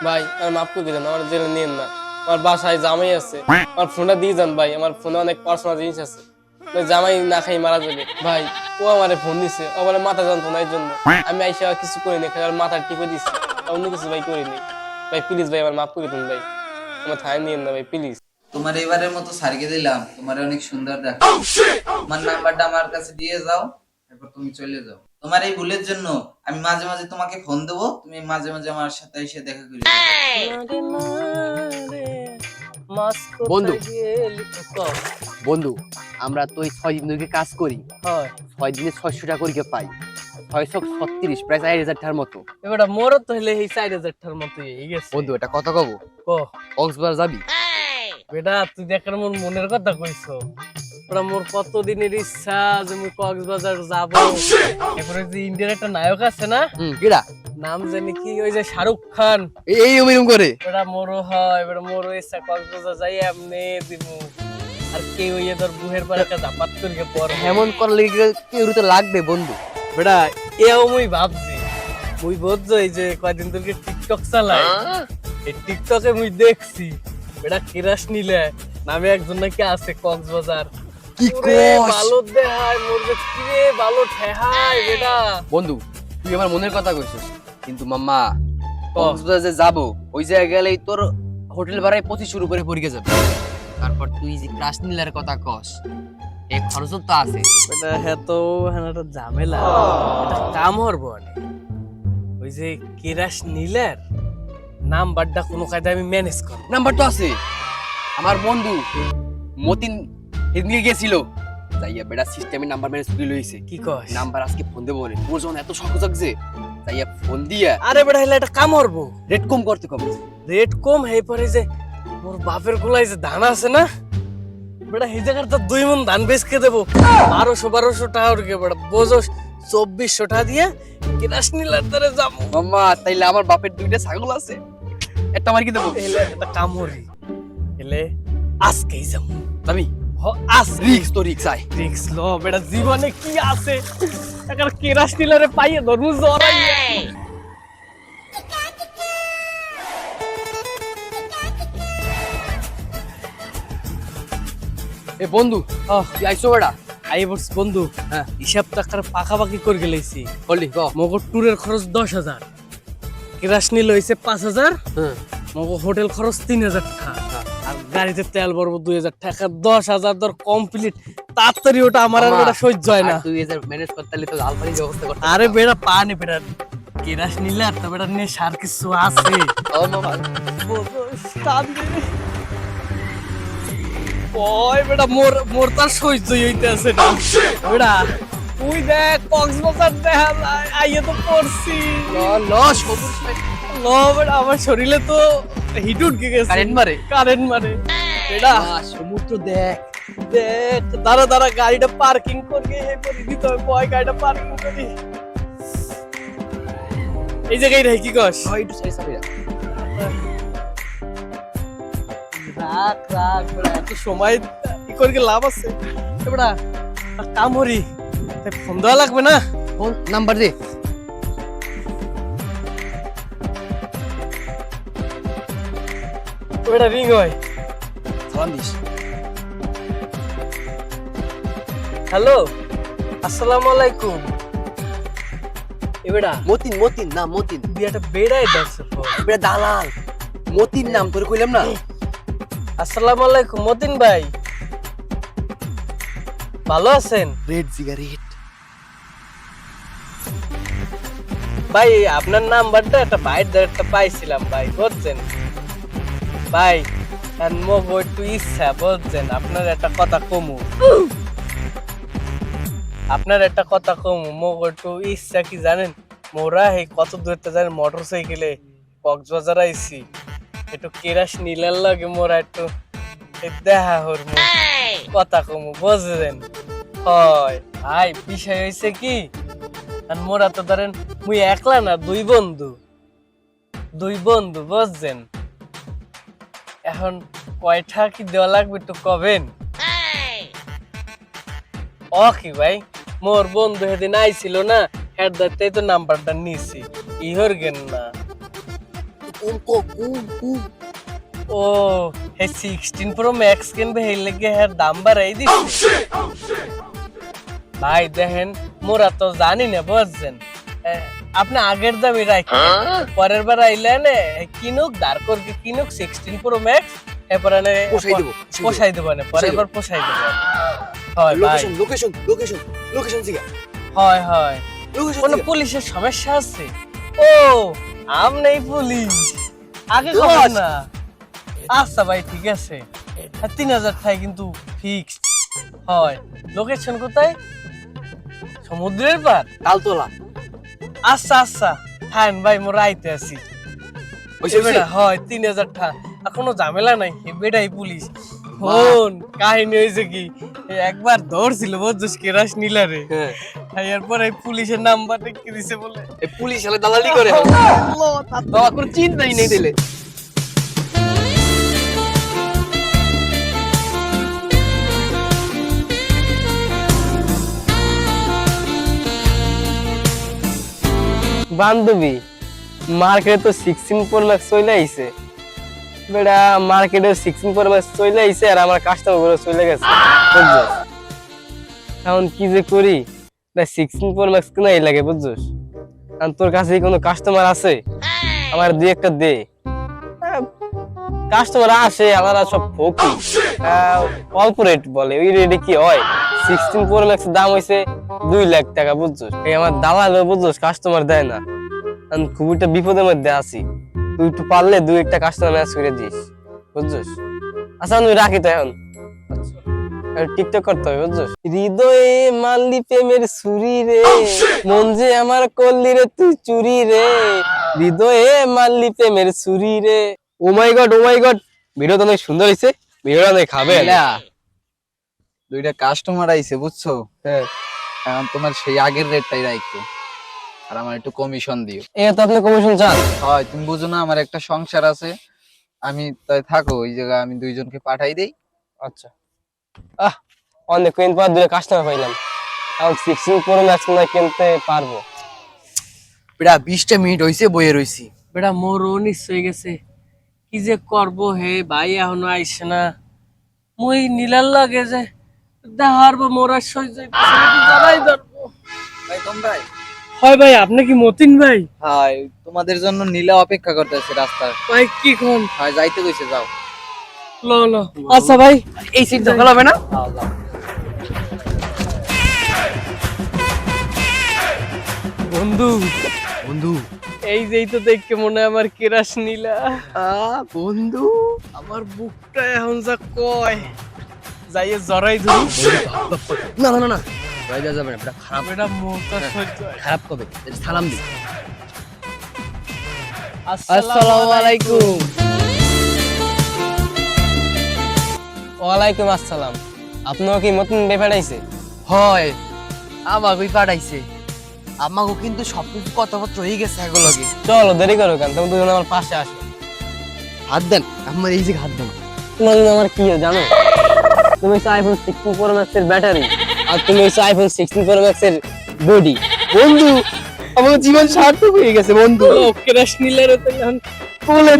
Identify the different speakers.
Speaker 1: ভাই আর মাফ করে দিলেন, আমার জেলে নিয়েন না। আমার বাসায় জামাই আছে, আমার ফোনটা দিয়ে যান ভাই, আমার ফোনে অনেক পার্সোনাল জিনিস আছে। জামাই না খাই মারা যাবে ভাই। ও আমারে ফোন দিছে, ও আমার মাথা যন্ত্রণার জন্য। আমি আইসা কিছু করিনি, খালি আমার মাথা টিপে দিছি, অন্য কিছু ভাই করিনি। ভাই প্লিজ ভাই আমার মাফ করে দিন ভাই, আমার থানায় নিয়েন না ভাই প্লিজ।
Speaker 2: তোমার এবারের মতো সারিয়ে দিলাম, তোমার অনেক সুন্দর দেখা। তোমার নাম্বারটা আমার কাছে দিয়ে যাও, এরপর তুমি চলে যাও। তোমার এই ভুলের জন্য আমি মাঝে মাঝে তোমাকে ফোন দেবো, তুমি মাঝে মাঝে আমার সাথে এসে দেখা করি।
Speaker 3: বন্ধু বন্ধু আমরা তো এই 6 দিন ধরে কাজ করি, 6 দিনে 600 টাকা করে পাই। 636 প্রায় 4000 টাকার মতো।
Speaker 1: এবারে মোরও তো হলে এই 4000 টাকার মতো হয়ে গেছে।
Speaker 3: বন্ধু এটা কথা কব,
Speaker 1: ক
Speaker 3: কক্সবাজার যাবি?
Speaker 1: বেটা তুই দেখার মোর মনের কথা কইছো। ওরা মোর কতদিনের ইচ্ছা যে মুই কক্সবাজার যাব। এরপরে যে ইন্ডিয়ার একটা নায়ক আছে না,
Speaker 3: কিরা
Speaker 1: নাম জানি কি, ওই যে শাহরুখ খান,
Speaker 3: এই ওইরকম করে
Speaker 1: বেটা মোরও হয়, বেটা মোরও ইচ্ছা কক্সবাজার যাই এমনি দিমু। আর কেউ ইয়ে তোর বুহের পর একটা জাপাত করে পর
Speaker 3: এমন করলে কেউ তো লাগবে বন্ধু।
Speaker 1: বেটা এও মুই ভাবছি। মুই বুঝছো এই যে কয়দিন ধরে টিকটক চালাই, এই টিকটকে মুই দেখছি বেটা কিরাস নিলে নামে একজন নাকি আছে কক্সবাজার।
Speaker 3: কি
Speaker 1: ওরে
Speaker 3: কস
Speaker 1: ভালো দেখায়, মোর যে কিরে ভালো ঠেহায় বেটা।
Speaker 3: বন্ধু তুই আমার মনের কথা কইছিস, কিন্তু মাম্মা কক্সবাজার যে যাবো ওই জায়গায় গেলেই তোর হোটেল ভাড়ায় 2500 উপরে পড়ে যাবে। তারপর তুই যে ক্রাশ নীলার কথা কস, এই খরচ তো আছে।
Speaker 1: বেটা হ্যাঁ তো হ্যাঁ একটা ঝামেলা, একটা কাম হরবো অনেক। ওই যে কিরাস নীলের নাম্বারটা কোনো কায়দায় আমি ম্যানেজ করব।
Speaker 3: নাম্বার তো আছে, আমার বন্ধু মতিন এদিকে গেছিল, যাইয়া বেড়া সিস্টেমে নাম্বার ম্যানেজ করে লইছে।
Speaker 1: কি কস?
Speaker 3: নাম্বার আজকে ফোন দেবো রে, তোর যখন এত শখ জাগছে যাইয়া ফোন দিয়া
Speaker 1: আরে বেটা হলে একটা কাম হরবো,
Speaker 3: রেট কম করতে কম।
Speaker 1: রেট কম হয়ে পরে যে মোর বাপের গোলায় যে ধান আছে না, বেটা এই জায়গার তো 2 মণ ধান বেচকে দেবো 1200 টাকা করে। বেটা বোঝো 2400 টাকা দিয়ে কিরাস নীলার দ্বারে যাবো।
Speaker 3: মাম্মা তাইলে আমার বাপের 2টা ছাগল আছে, একটা আমার কি দেবো?
Speaker 1: এলে একটা কাম হরি, এলে আজকেই যাবো
Speaker 3: আমি
Speaker 1: হ। আজ
Speaker 3: রিক্স তো রিক্স আয়।
Speaker 1: রিক্স লো বেটা, জীবনে কি আছে একটা কিরাস নীলারে পাইয়ে ধরমু জড়াইয়া।
Speaker 3: এ বন্ধু তুই আইসো বেড়া।
Speaker 1: আই বস বন্ধু,
Speaker 3: হ্যাঁ
Speaker 1: হিসাব টাকার পাকাপাকি করে গেলেছি।
Speaker 3: বললি ক।
Speaker 1: মগর ট্যুরের খরচ 10,000, কিরাস নীল হয়েছে 5,000,
Speaker 3: হ্যাঁ
Speaker 1: মগর হোটেল খরচ 3,000 টাকা, আর গাড়িতে তেল ভরবো 2,000 টাকা। 10,000 ধর কমপ্লিট। তাড়াতাড়ি ওটা আমার আর বেটা সহ্য হয় না।
Speaker 3: তুই এদের ম্যানেজ করতে হলে তো আলমারির ব্যবস্থা করতে।
Speaker 1: আরে বেটা পানি বেটা কিরাস নিলে আর তো বেটা নিয়ে সার কিছু আছে।
Speaker 3: ও মামা
Speaker 1: ওই বেটা মোর মোর তার সহ্যই হইতেছে না বেটা। তুই দেখ কক্সবাজার দেখ আইয়ে তো পড়ছি।
Speaker 3: ল সবুজ
Speaker 1: ল বেটা আমার শরীরে তো হিট উঠকে গেছে,
Speaker 3: কারেন্ট মারে।
Speaker 1: কারেন্ট মারে বেটা।
Speaker 3: সমুদ্র দেখ
Speaker 1: দেখ দাঁড়া দাঁড়া, গাড়িটা পার্কিং করি, এই করে দিতে হবে বয়, গাড়িটা পার্কিং করি এই জায়গায় রে। কি কস?
Speaker 3: একটু সাইজ সাইজ
Speaker 1: রাখ রাখ বেটা, এত সময় কি করে কি লাভ আছে বেটা। কাম হরি, ফোন দেওয়া লাগবে না?
Speaker 3: ফোন নাম্বার দে।
Speaker 1: বেটা রিং হয়।
Speaker 3: সালাম দিস।
Speaker 1: হ্যালো আসসালামু আলাইকুম। এ বেটা
Speaker 3: মতিন মতিন না মতিন,
Speaker 1: তুই একটা বেড়াই দেখছে ফোন।
Speaker 3: বেটা দালাল মতিন নাম তোর কইলাম না।
Speaker 1: আসসালামু আলাইকুম মতিন ভাই, ভালো আছেন?
Speaker 3: রেড সিগারেট
Speaker 1: ভাই আপনার নাম্বারটা একটা বাইর একটা পাইছিলাম ভাই, বুঝছেন ভাই। আর মগ একটু ইচ্ছা বুঝছেন, আপনার একটা কথা কমু, আপনার একটা কথা কমু মগ একটু ইচ্ছা কি জানেন, মোরা এই কত দূরতে জানেন মোটর সাইকেলে কক্সবাজার আইছি, একটু কেরাস নীলার লাগে মোরা একটু দেখা হর কথা কমু বুঝলেন। হয় ভাই বিষয় হয়েছে কি, আর মোরা তো ধরেন মুই একলা না, 2 বন্ধু বুঝছেন। এখন কয়টা কি দেওয়া লাগবে একটু কবেন? ও কি ভাই, মোর বন্ধু সেদিন আইছিল না, হেড দাইতে তো নাম্বারটা নিছি, ইহর গেন না ও হে 16 প্রো ম্যাক্স কিনবে এই লেগে হ্যাঁ দাম বাড়াই দিছে। ভাই দেখেন মোরা তো জানি না বুঝছেন, আপনি আগের দামই রাখেন, পরের বার আইলে না কিনুক দাঁড় করকে কিনুক 16 প্রো ম্যাক্স, এরপরে পোষাই দেবো না, পরের বার পোষাই দেবো। হয় ভাই,
Speaker 3: লোকেশন জিগা
Speaker 1: হয় হয় কোন পুলিশের সমস্যা আছে? ও আম নেই পুলিশ আগে খবর না। আচ্ছা ভাই ঠিক আছে, 3000 টাকা কিন্তু ফিক্সড। হয় লোকেশন কোথায়? সমুদ্রের পার,
Speaker 3: তালতলা।
Speaker 1: আচ্ছা আচ্ছা ফাইন ভাই মোরা আইতে আছি। বেটা হয় 3000 টাকা, আর কোনো ঝামেলা নাই, বেটাই পুলিশ। ফোন কাহিনী হয়েছে কি, একবার ধরছিল বুঝছিস কেরাস নীলারে, এরপর এই পুলিশের নাম্বার রেখে দিছে বলে
Speaker 3: এই পুলিশ হলে দালালি করে, বাবা কোনো চিন্তাই নেই দিলে।
Speaker 1: বান্ধবী মার্কেটে তো 16 প্রো ম্যাক্স চলে আইছে, বেটা মার্কেটে 16 প্রো ম্যাক্স চলে আইছে আর আমার কাস্টমার গুলো চলে গেছে বুঝছস। এখন কি যে করি, না 16 প্রো ম্যাক্স কিনাই লাগে বুঝছস। আর তোর কাছে কোনো কাস্টমার আছে আমার দুই একটা দে। কাস্টমার আসে আমারা সব ফকি কর্পোরেট বলে, ওই রেটে কি হয়? 16 প্রো ম্যাক্স দাম হইছে 2 লাখ টাকা বুঝছস। এই আমার দালাল বুঝছস কাস্টমার দেয় না, আমি খুব একটা বিপদের মধ্যে আছি, তুই একটু পারলে 2 একটা কাস্টমার ম্যাচ করে দিস বুঝছস। আচ্ছা আমি রাখি তো এখন, টিকটক করতে হবে বুঝছস। হৃদয়ে মারলি প্রেমের ছুরি রে, মন যে আমার করলি রে তুই চুরি রে, হৃদয়ে মারলি প্রেমের ছুরি রে। ও মাই গড ভিডিও তো অনেক সুন্দর হয়েছে, ভিডিওটা অনেক খাবে।
Speaker 2: দুইটা কাস্টমার আইছে বুঝছো,
Speaker 1: হ্যাঁ
Speaker 2: এখন তোমার সেই আগের রেটটাই রাখো, আর আমার একটু কমিশন দিও।
Speaker 1: এ তো আপনি কমিশন চান?
Speaker 2: হয় তুমি বুঝো না, আমার একটা সংসার আছে, আমি তাই থাকো ওই জায়গায়, আমি দুইজনকে পাঠাই দেই।
Speaker 1: আচ্ছা অনেকদিন পর 2 কাস্টমার পাইলাম, এখন 16 প্রো ম্যাক্স না কিনতে পারবো।
Speaker 3: বেটা 20টা মিনিট হইছে বইয়ে রইছি।
Speaker 1: বেটা মোর নিশ্চয় গেছে, কি যে করবো হে ভাই এখনো আইসে না। মুই নীলার লাগে যে দেখার বা মোরা সহ্য জানাই ধরবো।
Speaker 2: ভাই তোমরা
Speaker 1: হয় ভাই আপনি কি মতিন ভাই?
Speaker 2: হাই, তোমাদের জন্য নীলা অপেক্ষা করতেছে রাস্তায়।
Speaker 1: ভাই কি কোন
Speaker 2: হয় যাইতে কইছে, যাও।
Speaker 1: লো লো আচ্ছা ভাই
Speaker 3: এই সিট দখল হবে না?
Speaker 1: বন্ধু
Speaker 3: বন্ধু
Speaker 1: এই যেই তো দেখকে মনে হয় আমার কেরাস নীলা।
Speaker 3: বন্ধু
Speaker 1: আমার বুকটা এখন যা কয়, যাইয়ে জড়াই ধরি।
Speaker 3: না না না না ভাই যা যাবে না, বেটা খারাপ,
Speaker 1: এটা মোটা সহ্য হয়।
Speaker 3: খারাপ কবে সালাম দি।
Speaker 1: আসসালামু আলাইকুম। ওয়ালাইকুম আসসালাম। আপনার কি মতন বেপাড়াইছে?
Speaker 3: হয় আমাকে পাঠাইছে, আমাকে কিন্তু সবকিছু কথাবার্তা হয়ে গেছে এগুলোকে।
Speaker 1: চলো দেরি করো কেন, তুমি দুজন আমার পাশে আসো।
Speaker 3: হাত দেন আমার এই যে হাত দেন।
Speaker 1: তোমার জন্য আমার কি জানো, তুমি হচ্ছে আইফোন 16 প্রো ম্যাক্স এর ব্যাটারি, আর তুমি হচ্ছে আইফোন 16 প্রো ম্যাক্স এর বডি।
Speaker 3: বন্ধু আমার জীবন সার্থক হয়ে গেছে বন্ধু।
Speaker 1: ক্রাশ নীলার তো এখন বলে